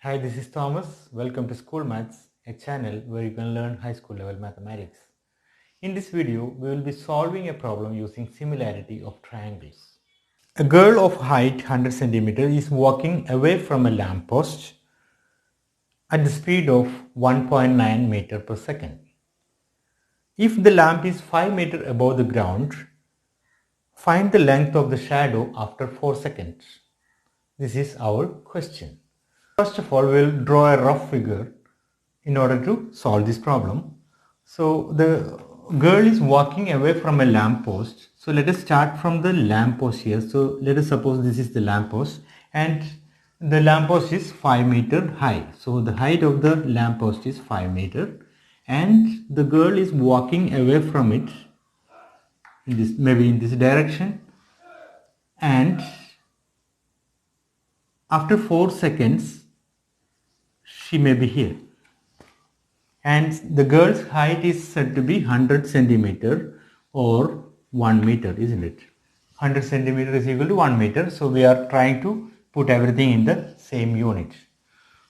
Hi, this is Thomas. Welcome to School Maths, a channel where you can learn high school level mathematics. In this video, we will be solving a problem using similarity of triangles. A girl of height 100 cm is walking away from a lamppost at the speed of 1.9 meter per second. If the lamp is 5 meter above the ground, find the length of the shadow after 4 seconds. This is our question. First of all, we'll draw a rough figure in order to solve this problem. So the girl is walking away from a lamp post. So let us start from the lamp post here. So let us suppose this is the lamp post and the lamp post is 5 meter high. So the height of the lamp post is 5 meter and the girl is walking away from it in this, maybe in this direction, and after 4 seconds she may be here. And the girl's height is said to be 100 centimeter or 1 meter, isn't it? 100 centimeter is equal to 1 meter. So we are trying to put everything in the same unit.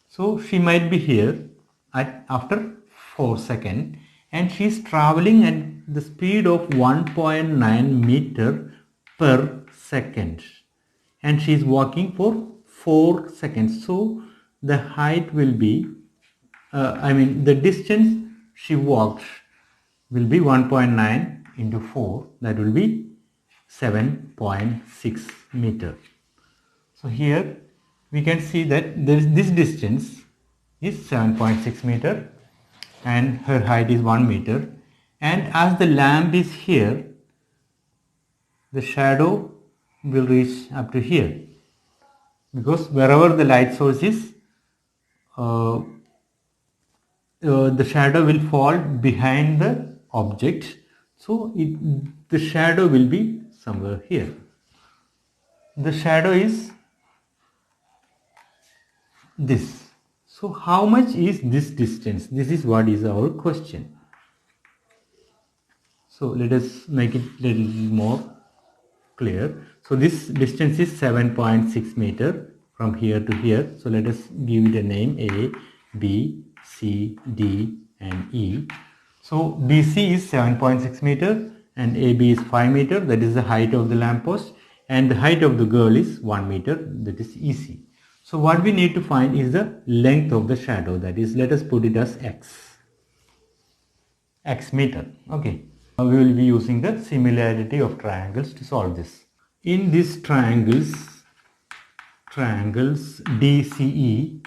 So she might be here after 4 seconds and she is traveling at the speed of 1.9 meter per second. And she is walking for 4 seconds. So the height will be the distance she walked will be 1.9 into 4, that will be 7.6 meter. So here we can see that this distance is 7.6 meter and her height is 1 meter, and as the lamp is here, the shadow will reach up to here, because wherever the light source is, the shadow will fall behind the object. So the shadow will be somewhere here. The shadow is this. So how much is this distance? This is what is our question. So let us make it a little more clear. So this distance is 7.6 meter from here to here. So let us give it a name: A, B, C, D and E. So BC is 7.6 meter and AB is 5 meter, that is the height of the lamppost, and the height of the girl is 1 meter, that is EC. So what we need to find is the length of the shadow, that is, let us put it as x meter. Okay. Now we will be using the similarity of triangles to solve this. In these triangles DCE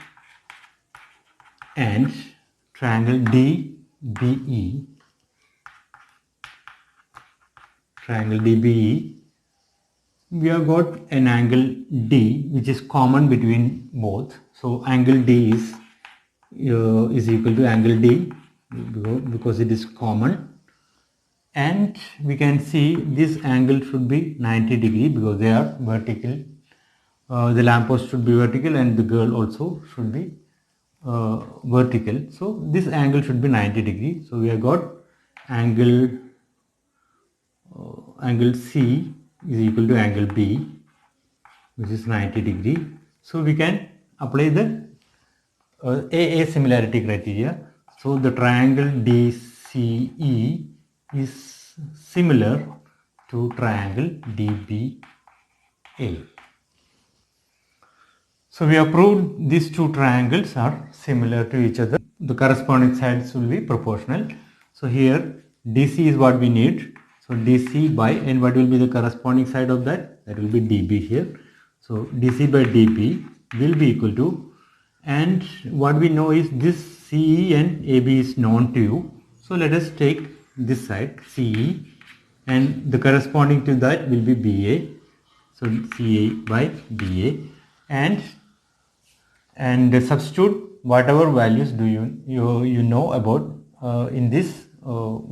and triangle DBE, we have got an angle D which is common between both. So angle D is equal to angle D because it is common, and we can see this angle should be 90 degree because they are vertical. The lamppost should be vertical and the girl also should be vertical. So this angle should be 90 degree. So we have got angle C is equal to angle B, which is 90 degree. So we can apply the AA similarity criteria. So the triangle DCE is similar to triangle DBA. So we have proved these two triangles are similar to each other. The corresponding sides will be proportional. So here DC is what we need. So DC by, and what will be the corresponding side of that? That will be DB here. So DC by DB will be equal to, and what we know is this CE and AB is known to you. So let us take this side CE and the corresponding to that will be BA. So CA by BA, and substitute whatever values do you know about in these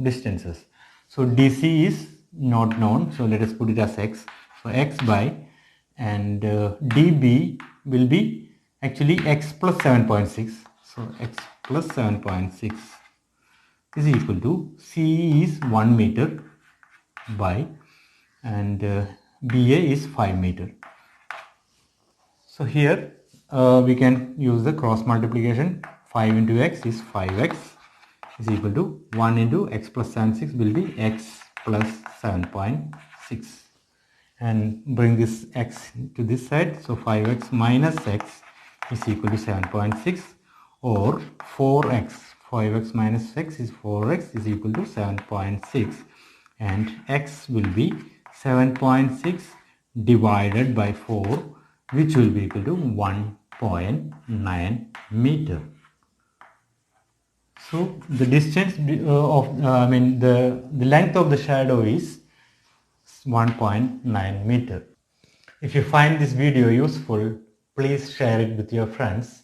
distances. So DC is not known, so let us put it as x. So x by, and dB will be actually x plus 7.6. So x plus 7.6 is equal to CE is 1 meter by, and BA is 5 meter. So here we can use the cross multiplication. 5 into x is 5x is equal to 1 into x plus 76 will be x plus 7.6, and bring this x to this side, so 5x minus x is equal to 7.6, or 4x, 5x minus x is 4x is equal to 7.6, and x will be 7.6 divided by 4, which will be equal to 1.9 meter. So the distance the length of the shadow is 1.9 meter. If you find this video useful, please share it with your friends.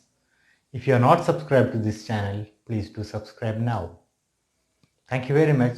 If you are not subscribed to this channel, please do subscribe now. Thank you very much.